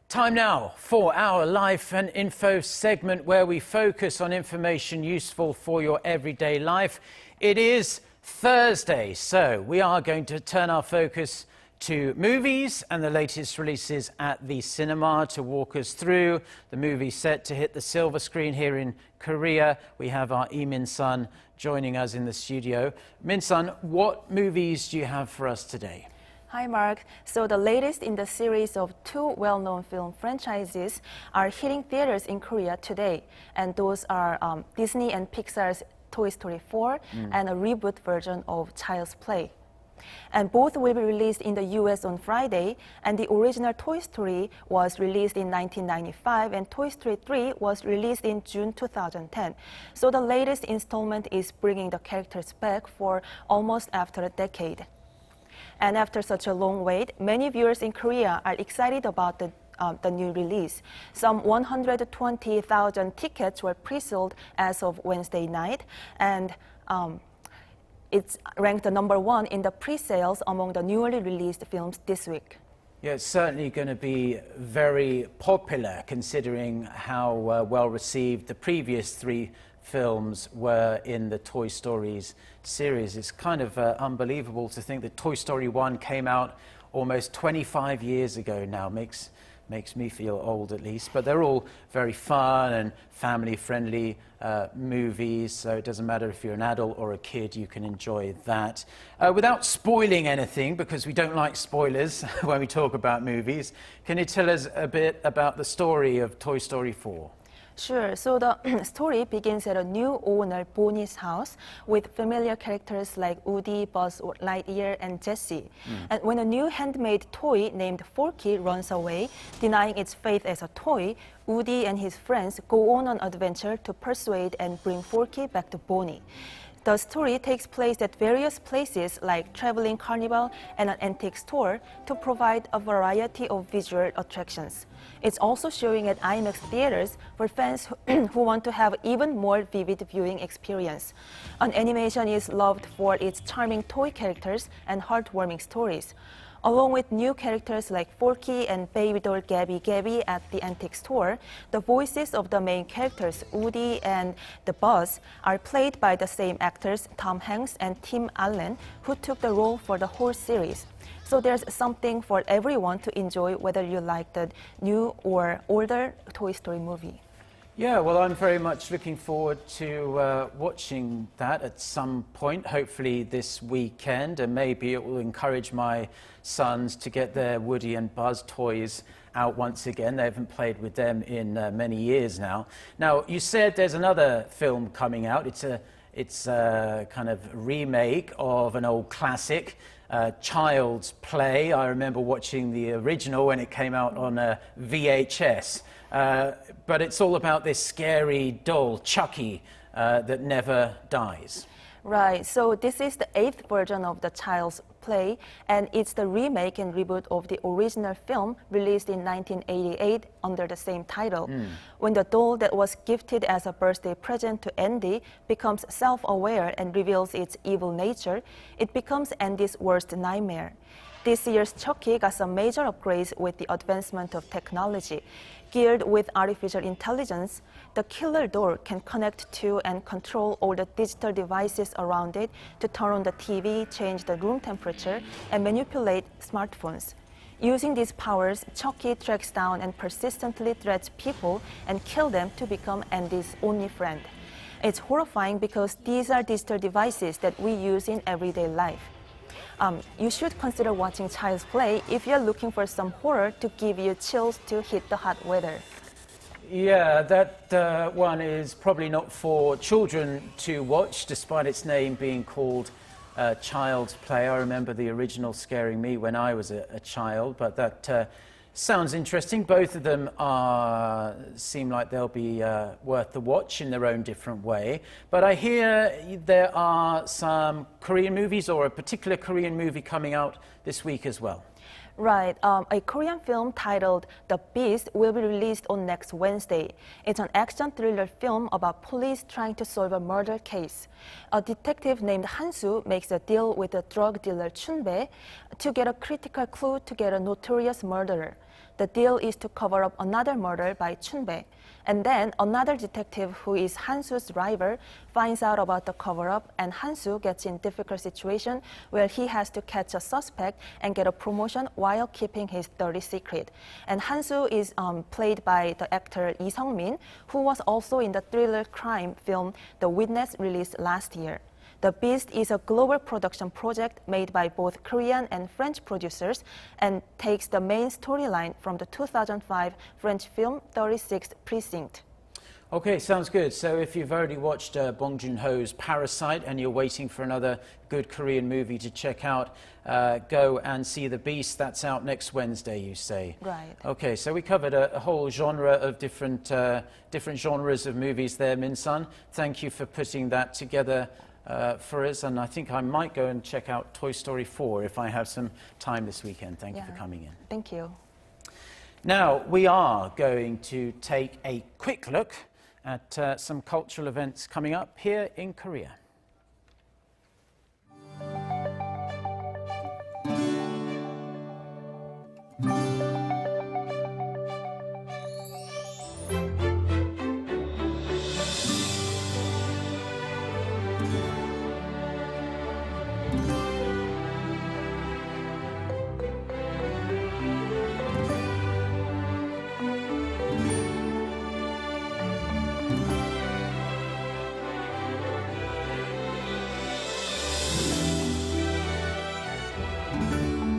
Time now for our Life and Info segment where we focus on information useful for your everyday life. It is Thursday, so we are going to turn our focus to movies and the latest releases at the cinema. To walk us through the movie set to hit the silver screen here in Korea, we have our Min-sun joining us in the studio. Min-sun, what movies do you have for us today? Hi, Mark. So the latest in the series of two well-known film franchises are hitting theaters in Korea today. And those are Disney and Pixar's Toy Story 4 and a reboot version of Child's Play. And both will be released in the US on Friday, and the original Toy Story was released in 1995 and Toy Story 3 was released in June 2010. So the latest installment is bringing the characters back for almost after a decade. And after such a long wait, many viewers in Korea are excited about the new release. Some 120,000 tickets were pre-sold as of Wednesday night, and it's ranked the #1 in the pre-sales among the newly released films this week. Yeah, it's certainly going to be very popular considering how well received the previous three films were in the Toy Stories series. It's kind of unbelievable to think that Toy Story 1 came out almost 25 years ago now. Makes me feel old at least, but they're all very fun and family-friendly movies, so it doesn't matter if you're an adult or a kid, you can enjoy that. Without spoiling anything, because we don't like spoilers when we talk about movies, can you tell us a bit about the story of Toy Story 4? Sure. So the story begins at a new owner, Bonnie's house, with familiar characters like Woody, Buzz Lightyear, and Jessie. And when a new handmade toy named Forky runs away, denying its faith as a toy, Woody and his friends go on an adventure to persuade and bring Forky back to Bonnie. The story takes place at various places like traveling carnival and an antique store to provide a variety of visual attractions. It's also showing at IMAX theaters for fans who want to have even more vivid viewing experience. An animation is loved for its charming toy characters and heartwarming stories. Along with new characters like Forky and baby doll Gabby Gabby at the antique store, the voices of the main characters, Woody and the Buzz, are played by the same actors, Tom Hanks and Tim Allen, who took the role for the whole series. So there's something for everyone to enjoy, whether you like the new or older Toy Story movie. Yeah, well, I'm very much looking forward to watching that at some point, hopefully this weekend, and maybe it will encourage my sons to get their Woody and Buzz toys out once again. They haven't played with them in many years now. Now, you said there's another film coming out. It's a kind of remake of an old classic, Child's Play. I remember watching the original when it came out on VHS. But it's all about this scary doll, Chucky, that never dies. Right, so this is the 8th version of the Child's Play, and it's the remake and reboot of the original film released in 1988 under the same title. When the doll that was gifted as a birthday present to Andy becomes self-aware and reveals its evil nature, it becomes Andy's worst nightmare. This year's Chucky got some major upgrades with the advancement of technology. Geared with artificial intelligence, the killer doll can connect to and control all the digital devices around it to turn on the TV, change the room temperature, and manipulate smartphones. Using these powers, Chucky tracks down and persistently threats people and kills them to become Andy's only friend. It's horrifying because these are digital devices that we use in everyday life. You should consider watching Child's Play if you're looking for some horror to give you chills to hit the hot weather. Yeah, that one is probably not for children to watch, despite its name being called Child's Play. I remember the original scaring me when I was a child, but that sounds interesting. Both of them seem like they'll be worth the watch in their own different way. But I hear there are some Korean movies, or a particular Korean movie coming out this week as well. Right. A Korean film titled The Beast will be released on next Wednesday. It's an action thriller film about police trying to solve a murder case. A detective named Han-soo makes a deal with a drug dealer Chun-bae to get a critical clue to get a notorious murderer. The deal is to cover up another murder by Chun-bae. And then another detective who is Han-soo's rival finds out about the cover-up, and Han-soo gets in difficult situation where he has to catch a suspect and get a promotion while keeping his dirty secret. And Han-soo is played by the actor Lee Sung-min, who was also in the thriller crime film The Witness, released last year. The Beast is a global production project made by both Korean and French producers and takes the main storyline from the 2005 French film 36th Precinct. Okay, sounds good. So if you've already watched Bong Joon-ho's Parasite and you're waiting for another good Korean movie to check out, go and see The Beast. That's out next Wednesday, you say? Right. Okay, so we covered a whole genre of different genres of movies there, Min-sun. Thank you for putting that together for us, and I think I might go and check out Toy Story 4 if I have some time this weekend. Thank you for coming in. Thank you. Now, we are going to take a quick look at some cultural events coming up here in Korea.